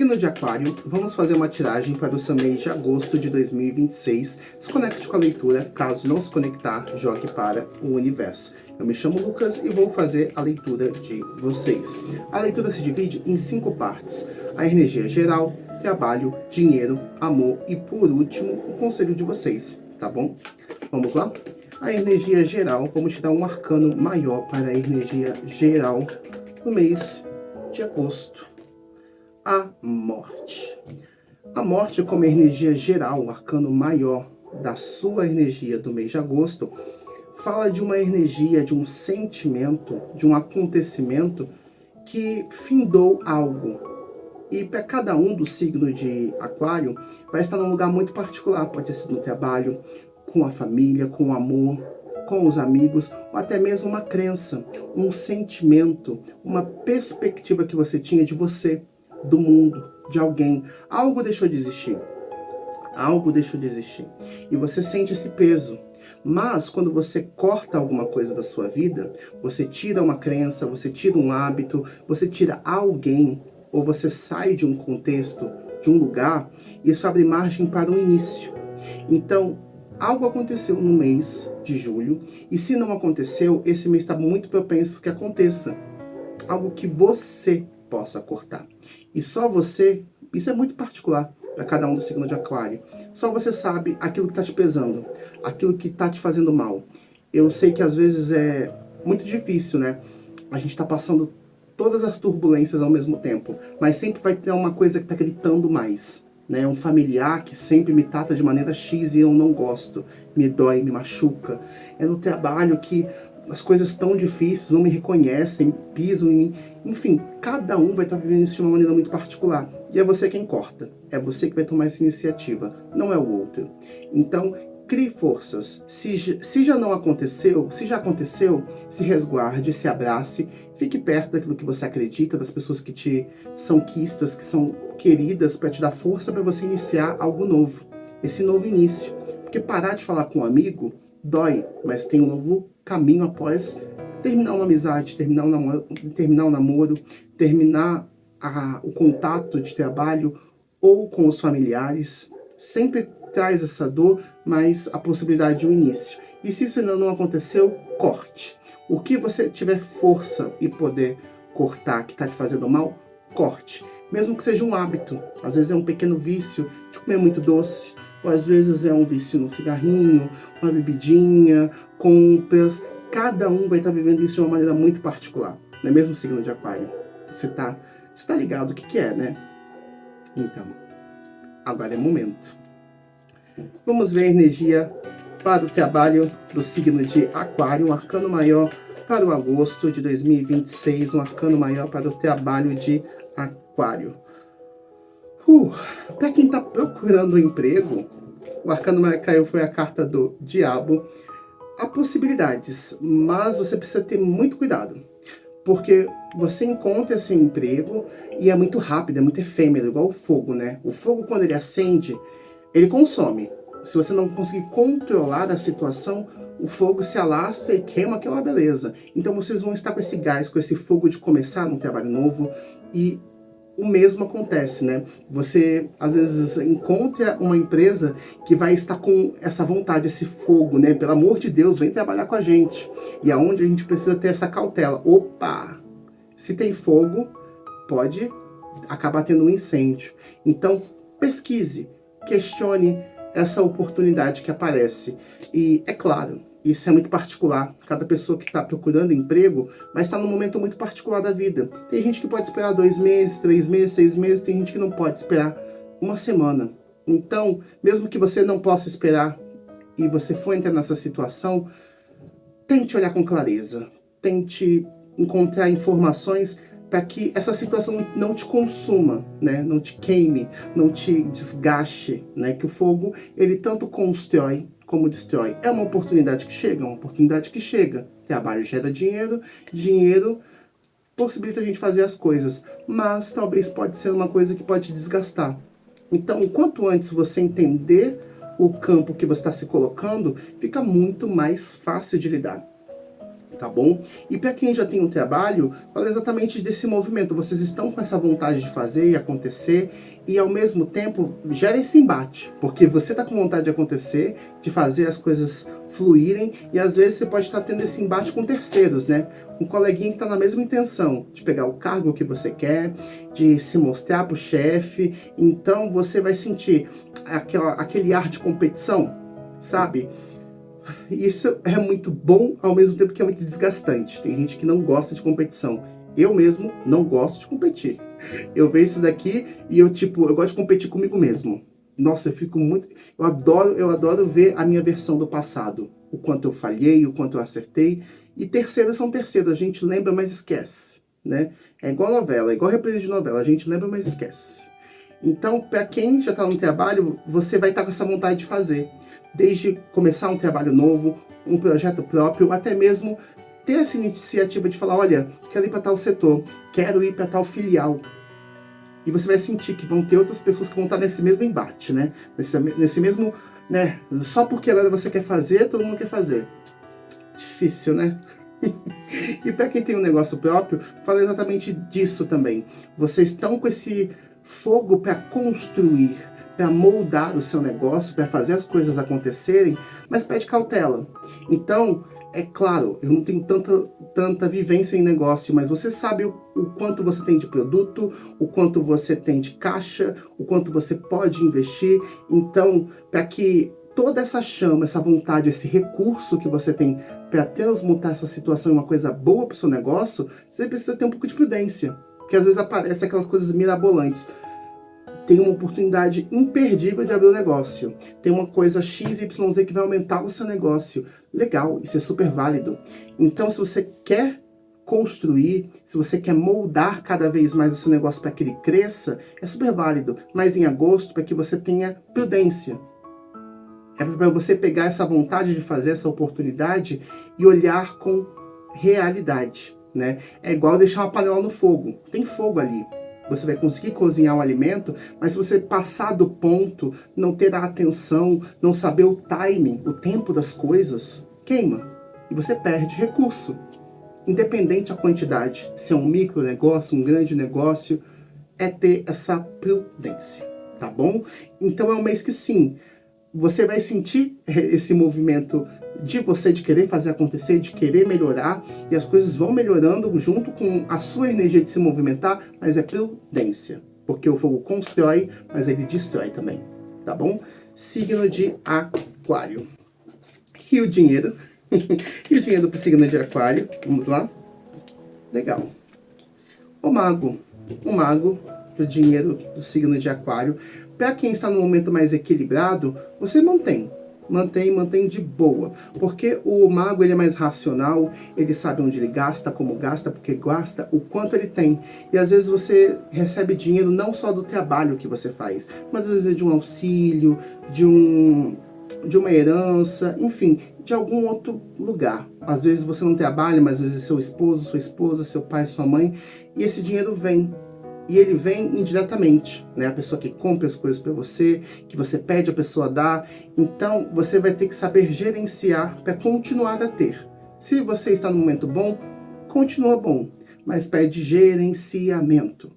Signo de Aquário, vamos fazer uma tiragem para o seu mês de agosto de 2026. Se conecte com a leitura, caso não se conectar, jogue para o universo. Eu me chamo Lucas e vou fazer a leitura de vocês. A leitura se divide em 5 partes. A energia geral, trabalho, dinheiro, amor e, por último, o conselho de vocês, tá bom? Vamos lá? A energia geral, vamos tirar um arcano maior para a energia geral no mês de agosto. A morte. A morte, como energia geral, o arcano maior da sua energia do mês de agosto, fala de uma energia, de um sentimento, de um acontecimento que findou algo. E para cada um do signo de Aquário, vai estar num lugar muito particular. Pode ser no trabalho, com a família, com o amor, com os amigos, ou até mesmo uma crença, um sentimento, uma perspectiva que você tinha de você, do mundo, de alguém. Algo deixou de existir. Algo deixou de existir. E você sente esse peso. Mas quando você corta alguma coisa da sua vida, você tira uma crença, você tira um hábito, você tira alguém, ou você sai de um contexto, de um lugar, isso abre margem para o início. Então, algo aconteceu no mês de julho, e se não aconteceu, esse mês está muito propenso que aconteça. Algo que você possa cortar. E só você, isso é muito particular para cada um do signo de Aquário. Só você sabe aquilo que está te pesando, aquilo que está te fazendo mal. Eu sei que às vezes é muito difícil, né? A gente está passando todas as turbulências ao mesmo tempo, mas sempre vai ter uma coisa que está gritando mais. Né? Um familiar que sempre me trata de maneira X e eu não gosto, me dói, me machuca. É no trabalho que as coisas estão difíceis, não me reconhecem, pisam em mim. Enfim, cada um vai estar vivendo isso de uma maneira muito particular. E é você quem corta. É você que vai tomar essa iniciativa, não é o outro. Então, crie forças. Se já não aconteceu, se já aconteceu, se resguarde, se abrace, fique perto daquilo que você acredita, das pessoas que te são quistas, que são queridas, para te dar força para você iniciar algo novo. Esse novo início. Porque parar de falar com um amigo dói, mas tem um novo caminho após terminar uma amizade, terminar um namoro, terminar o contato de trabalho ou com os familiares. Sempre traz essa dor, mas a possibilidade de um início. E se isso ainda não aconteceu, corte. O que você tiver força e poder cortar que está te fazendo mal, corte. Mesmo que seja um hábito. Às vezes é um pequeno vício de comer muito doce, ou às vezes é um vício no cigarrinho, uma bebidinha, compras. Cada um vai estar vivendo isso de uma maneira muito particular. Não é mesmo, signo de Aquário? Você tá ligado o que é, né? Então, agora é momento. Vamos ver a energia para o trabalho do signo de Aquário, um arcano maior para o agosto de 2026, um arcano maior para o trabalho de Aquário. Para quem está procurando um emprego, o arcano maior que caiu foi a carta do Diabo. Há possibilidades, mas você precisa ter muito cuidado, porque você encontra esse emprego e é muito rápido, é muito efêmero, igual o fogo, né? O fogo, quando ele acende, ele consome. Se você não conseguir controlar a situação, o fogo se alastra e queima, que é uma beleza. Então vocês vão estar com esse gás, com esse fogo de começar um trabalho novo, e o mesmo acontece, né? Você, às vezes, encontra uma empresa que vai estar com essa vontade, esse fogo, né? Pelo amor de Deus, vem trabalhar com a gente. E é onde a gente precisa ter essa cautela. Opa! Se tem fogo, pode acabar tendo um incêndio. Então, pesquise, questione essa oportunidade que aparece. E, é claro, isso é muito particular. Cada pessoa que está procurando emprego vai estar num momento muito particular da vida. Tem gente que pode esperar 2 meses, 3 meses, 6 meses. Tem gente que não pode esperar uma semana. Então, mesmo que você não possa esperar e você for entrar nessa situação, tente olhar com clareza. Tente encontrar informações para que essa situação não te consuma, né? Não te queime, não te desgaste, né? Que o fogo, ele tanto constrói como destrói. É uma oportunidade que chega, uma oportunidade que chega. Trabalho gera dinheiro, dinheiro possibilita a gente fazer as coisas, mas talvez pode ser uma coisa que pode te desgastar. Então, quanto antes você entender o campo que você está se colocando, fica muito mais fácil de lidar. tá bom? E para quem já tem um trabalho, fala exatamente desse movimento. Vocês estão com essa vontade de fazer e acontecer, e ao mesmo tempo gera esse embate, porque você tá com vontade de acontecer, de fazer as coisas fluírem, e às vezes você pode estar tendo esse embate com terceiros, né? Um coleguinha que está na mesma intenção, de pegar o cargo que você quer, de se mostrar pro chefe, então você vai sentir aquele ar de competição, sabe? Isso é muito bom, ao mesmo tempo que é muito desgastante. Tem gente que não gosta de competição. Eu mesmo não gosto de competir. Eu vejo isso daqui e eu gosto de competir comigo mesmo. Nossa, eu fico muito... Eu adoro ver a minha versão do passado. O quanto eu falhei, o quanto eu acertei. E terceiros são terceiros. A gente lembra, mas esquece, né? É igual novela, é igual reprise de novela. A gente lembra, mas esquece. Então, para quem já está no trabalho, você vai estar com essa vontade de fazer. Desde começar um trabalho novo, um projeto próprio, até mesmo ter essa iniciativa de falar, olha, quero ir para tal setor, quero ir para tal filial. E você vai sentir que vão ter outras pessoas que vão estar nesse mesmo embate, né? Nesse mesmo, né? Só porque agora você quer fazer, todo mundo quer fazer. Difícil, né? E para quem tem um negócio próprio, fala exatamente disso também. Vocês estão com esse fogo para construir, para moldar o seu negócio, para fazer as coisas acontecerem, mas pede cautela. Então, é claro, eu não tenho tanta vivência em negócio, mas você sabe o quanto você tem de produto, o quanto você tem de caixa, o quanto você pode investir. Então, para que toda essa chama, essa vontade, esse recurso que você tem para transmutar essa situação em uma coisa boa para o seu negócio, você precisa ter um pouco de prudência. Porque às vezes aparecem aquelas coisas mirabolantes. Tem uma oportunidade imperdível de abrir um negócio. Tem uma coisa XYZ que vai aumentar o seu negócio. Legal, isso é super válido. Então, se você quer construir, se você quer moldar cada vez mais o seu negócio para que ele cresça, é super válido. Mas em agosto, para que você tenha prudência. É para você pegar essa vontade de fazer essa oportunidade e olhar com realidade, né? É igual deixar uma panela no fogo. Tem fogo ali. Você vai conseguir cozinhar um alimento, mas se você passar do ponto, não ter a atenção, não saber o timing, o tempo das coisas, queima. E você perde recurso. Independente da quantidade, se é um micro negócio, um grande negócio, é ter essa prudência, tá bom? Então é um mês que sim, você vai sentir esse movimento de você de querer fazer acontecer, de querer melhorar, e as coisas vão melhorando junto com a sua energia de se movimentar, mas é prudência, porque o fogo constrói, mas ele destrói também, tá bom? Signo de Aquário. E o dinheiro? E o dinheiro para o signo de Aquário? Vamos lá? Legal. O mago para o dinheiro do signo de Aquário. Para quem está no momento mais equilibrado, você mantém de boa, porque o mago ele é mais racional, ele sabe onde ele gasta, como gasta, porque gasta o quanto ele tem, e às vezes você recebe dinheiro não só do trabalho que você faz, mas às vezes é de um auxílio, de uma herança, enfim, de algum outro lugar. Às vezes você não trabalha, mas às vezes é seu esposo, sua esposa, seu pai, sua mãe, e esse dinheiro vem. E ele vem indiretamente, né? A pessoa que compra as coisas para você, que você pede a pessoa dar. Então, você vai ter que saber gerenciar para continuar a ter. Se você está no momento bom, continua bom, mas pede gerenciamento.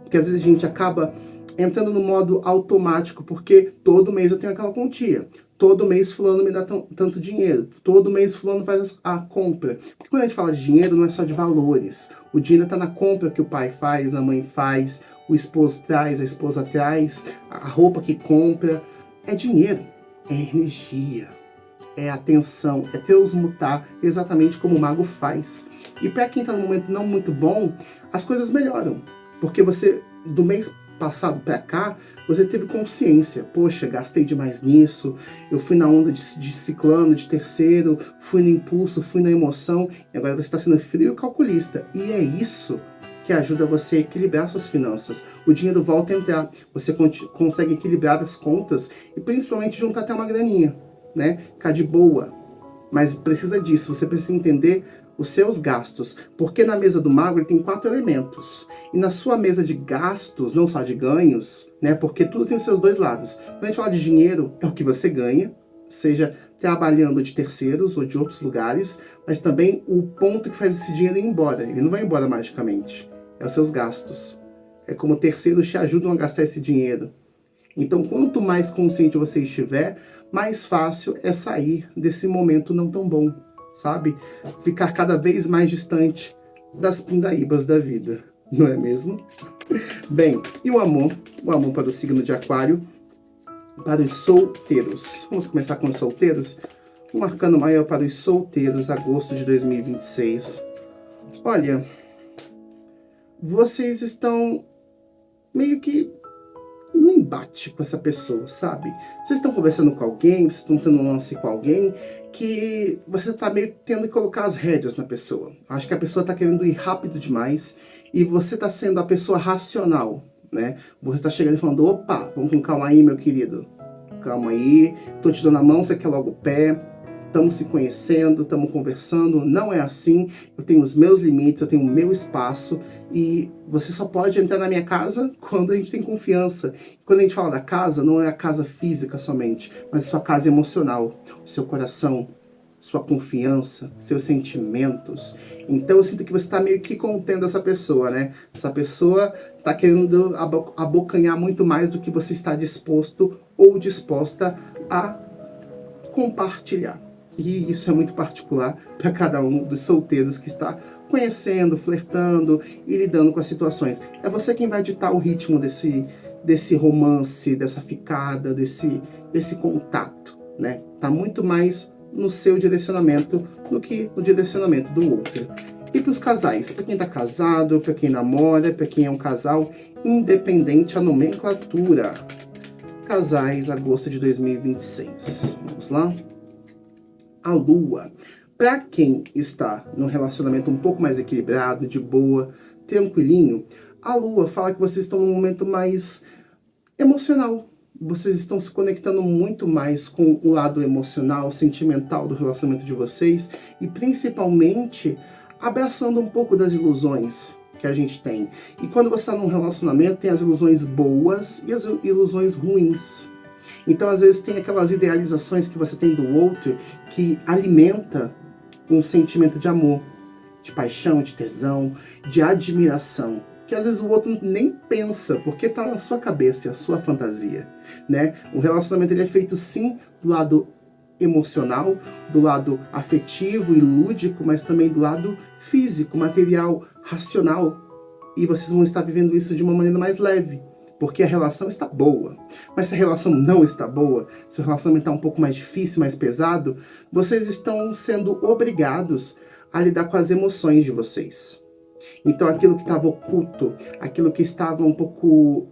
Porque às vezes a gente acaba entrando no modo automático, porque todo mês eu tenho aquela quantia. Todo mês fulano me dá tanto dinheiro. Todo mês fulano faz a compra. Porque quando a gente fala de dinheiro, não é só de valores. O dinheiro está na compra que o pai faz, a mãe faz, o esposo traz, a esposa traz, a roupa que compra. É dinheiro, é energia, é atenção, é transmutar exatamente como o mago faz. E para quem está num momento não muito bom, as coisas melhoram. Porque você, do mês passado para cá, você teve consciência. Poxa, gastei demais nisso, eu fui na onda de ciclano, de terceiro, fui no impulso, fui na emoção, e agora você está sendo frio e calculista. E é isso que ajuda você a equilibrar suas finanças. O dinheiro volta a entrar, você consegue equilibrar as contas e principalmente juntar até uma graninha, né? Ficar de boa. Mas precisa disso, você precisa entender os seus gastos, porque na mesa do mago ele tem 4 elementos, e na sua mesa de gastos, não só de ganhos, né, porque tudo tem os seus dois lados. Quando a gente fala de dinheiro, é o que você ganha, seja trabalhando de terceiros ou de outros lugares, mas também o ponto que faz esse dinheiro ir embora. Ele não vai embora magicamente, é os seus gastos. É como terceiros te ajudam a gastar esse dinheiro. Então, quanto mais consciente você estiver, mais fácil é sair desse momento não tão bom, sabe? Ficar cada vez mais distante das pindaíbas da vida, não é mesmo? Bem, e o amor? O amor para o signo de Aquário, para os solteiros. Vamos começar com os solteiros? Um arcano maior para os solteiros, agosto de 2026. Olha, vocês estão meio que no embate com essa pessoa, sabe? Vocês estão conversando com alguém, vocês estão tendo um lance com alguém que você está meio que tendo que colocar as rédeas na pessoa. Acho que a pessoa está querendo ir rápido demais e você está sendo a pessoa racional, né? Você está chegando e falando, opa, vamos com calma aí, meu querido. Calma aí, tô te dando a mão, você quer logo o pé. Estamos se conhecendo, estamos conversando, não é assim, eu tenho os meus limites, eu tenho o meu espaço e você só pode entrar na minha casa quando a gente tem confiança. Quando a gente fala da casa, não é a casa física somente, mas a sua casa emocional, o seu coração, sua confiança, seus sentimentos. Então eu sinto que você está meio que contendo essa pessoa, né? Essa pessoa está querendo abocanhar muito mais do que você está disposto ou disposta a compartilhar. E isso é muito particular para cada um dos solteiros que está conhecendo, flertando e lidando com as situações. É você quem vai ditar o ritmo desse romance, dessa ficada, desse contato, né? Tá muito mais no seu direcionamento do que no direcionamento do outro. E para os casais, para quem está casado, para quem namora, para quem é um casal independente, a nomenclatura. Casais, agosto de 2026. Vamos lá? A Lua. Para quem está num relacionamento um pouco mais equilibrado, de boa, tranquilinho, a Lua fala que vocês estão num momento mais emocional. Vocês estão se conectando muito mais com o lado emocional, sentimental do relacionamento de vocês e principalmente abraçando um pouco das ilusões que a gente tem. E quando você está num relacionamento, tem as ilusões boas e as ilusões ruins. Então, às vezes, tem aquelas idealizações que você tem do outro que alimenta um sentimento de amor, de paixão, de tesão, de admiração, que às vezes o outro nem pensa, porque está na sua cabeça, é a sua fantasia, né? O relacionamento ele é feito, sim, do lado emocional, do lado afetivo e lúdico, mas também do lado físico, material, racional. E vocês vão estar vivendo isso de uma maneira mais leve, porque a relação está boa. Mas se a relação não está boa, se o relacionamento está um pouco mais difícil, mais pesado, vocês estão sendo obrigados a lidar com as emoções de vocês. Então aquilo que estava oculto, aquilo que estava um pouco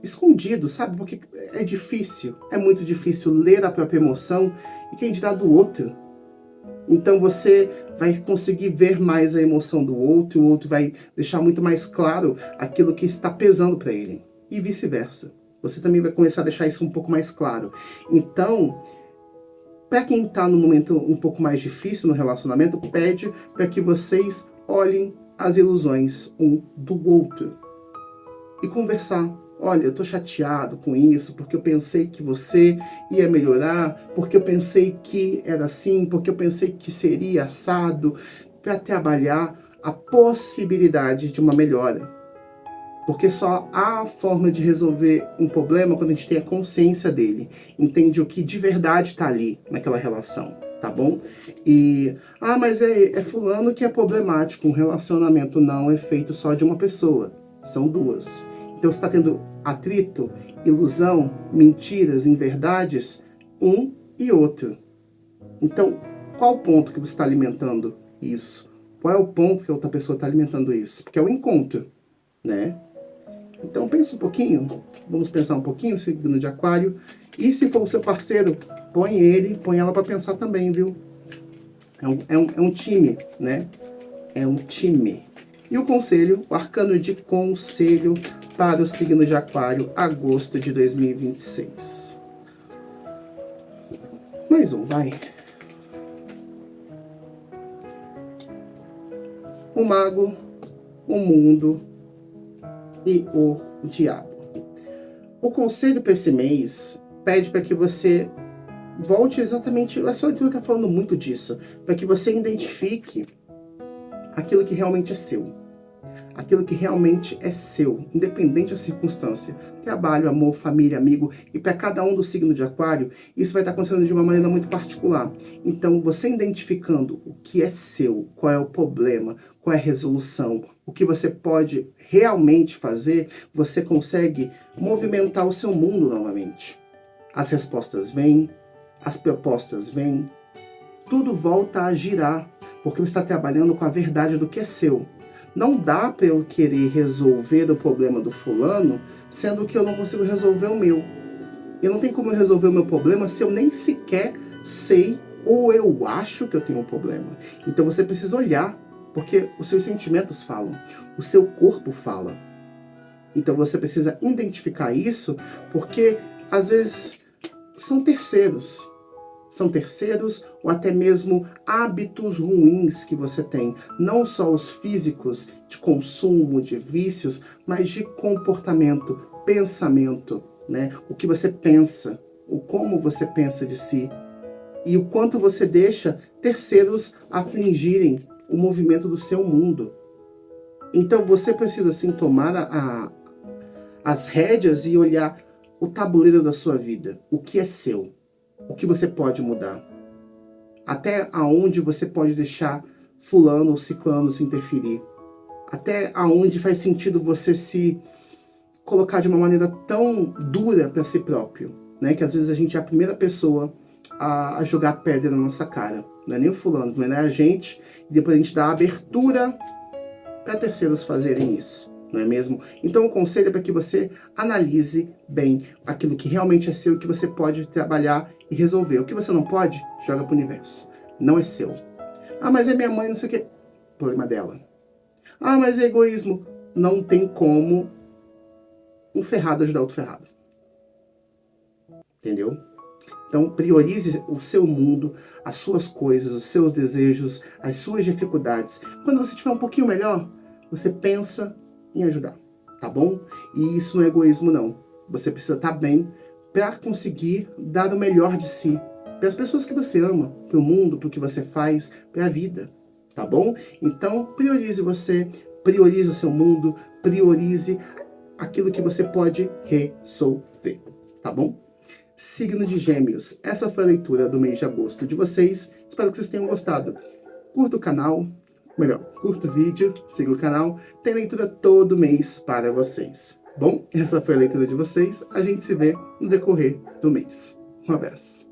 escondido, sabe? Porque é difícil, é muito difícil ler a própria emoção e quem dirá do outro. Então você vai conseguir ver mais a emoção do outro e o outro vai deixar muito mais claro aquilo que está pesando para ele. E vice-versa. Você também vai começar a deixar isso um pouco mais claro. Então, para quem está num momento um pouco mais difícil no relacionamento, pede para que vocês olhem as ilusões um do outro. E conversar. Olha, eu tô chateado com isso, porque eu pensei que você ia melhorar, porque eu pensei que era assim, porque eu pensei que seria assado, para trabalhar a possibilidade de uma melhora. Porque só há forma de resolver um problema quando a gente tem a consciência dele, entende o que de verdade está ali naquela relação, tá bom? E, mas é fulano que é problemático, um relacionamento não é feito só de uma pessoa, são duas. Então você está tendo atrito, ilusão, mentiras, inverdades, um e outro. Então, qual o ponto que você está alimentando isso? Qual é o ponto que a outra pessoa está alimentando isso? Porque é o encontro, né? Então pensa um pouquinho, vamos pensar um pouquinho, signo de Aquário. E se for o seu parceiro, põe ela para pensar também, viu? É um time, né? É um time. E o conselho, o arcano de conselho para o signo de Aquário, agosto de 2026. Mais um, vai. O mago, o mundo e o diabo. O conselho para esse mês pede para que você volte exatamente, a sua leitura está falando muito disso, para que você identifique aquilo que realmente é seu. Aquilo que realmente é seu, independente da circunstância. Trabalho, amor, família, amigo, e para cada um do signo de Aquário, isso vai estar acontecendo de uma maneira muito particular. Então, você identificando o que é seu, qual é o problema, qual é a resolução, o que você pode realmente fazer, você consegue movimentar o seu mundo novamente. As respostas vêm, as propostas vêm, tudo volta a girar, porque você está trabalhando com a verdade do que é seu. Não dá para eu querer resolver o problema do fulano, sendo que eu não consigo resolver o meu. Eu não tenho como resolver o meu problema se eu nem sequer sei ou eu acho que eu tenho um problema. Então você precisa olhar, porque os seus sentimentos falam, o seu corpo fala. Então você precisa identificar isso, porque às vezes são terceiros. São terceiros ou até mesmo hábitos ruins que você tem. Não só os físicos, de consumo, de vícios, mas de comportamento, pensamento, né? O que você pensa, o como você pensa de si. E o quanto você deixa terceiros afligirem o movimento do seu mundo. Então você precisa sim tomar as rédeas e olhar o tabuleiro da sua vida. O que é seu? O que você pode mudar? Até aonde você pode deixar fulano ou ciclano se interferir? Até aonde faz sentido você se colocar de uma maneira tão dura para si próprio, né? Que às vezes a gente é a primeira pessoa a jogar pedra na nossa cara. Não é nem o fulano, não é a gente. E depois a gente dá abertura para terceiros fazerem isso. Não é mesmo? Então o conselho é para que você analise bem aquilo que realmente é seu e que você pode trabalhar e resolver. O que você não pode, joga para o universo. Não é seu. Ah, mas é minha mãe, não sei o quê. Problema dela. Ah, mas é egoísmo. Não tem como um ferrado ajudar outro ferrado. Entendeu? Então priorize o seu mundo, as suas coisas, os seus desejos, as suas dificuldades. Quando você estiver um pouquinho melhor, você pensa em ajudar, tá bom? E isso não é egoísmo, não. Você precisa estar bem para conseguir dar o melhor de si, para as pessoas que você ama, para o mundo, para o que você faz, para a vida, tá bom? Então, priorize você, priorize o seu mundo, priorize aquilo que você pode resolver, tá bom? Signo de Gêmeos, essa foi a leitura do mês de agosto de vocês. Espero que vocês tenham gostado. Curta o canal, curta o vídeo, siga o canal, tem leitura todo mês para vocês. Bom, essa foi a leitura de vocês, a gente se vê no decorrer do mês. Um abraço.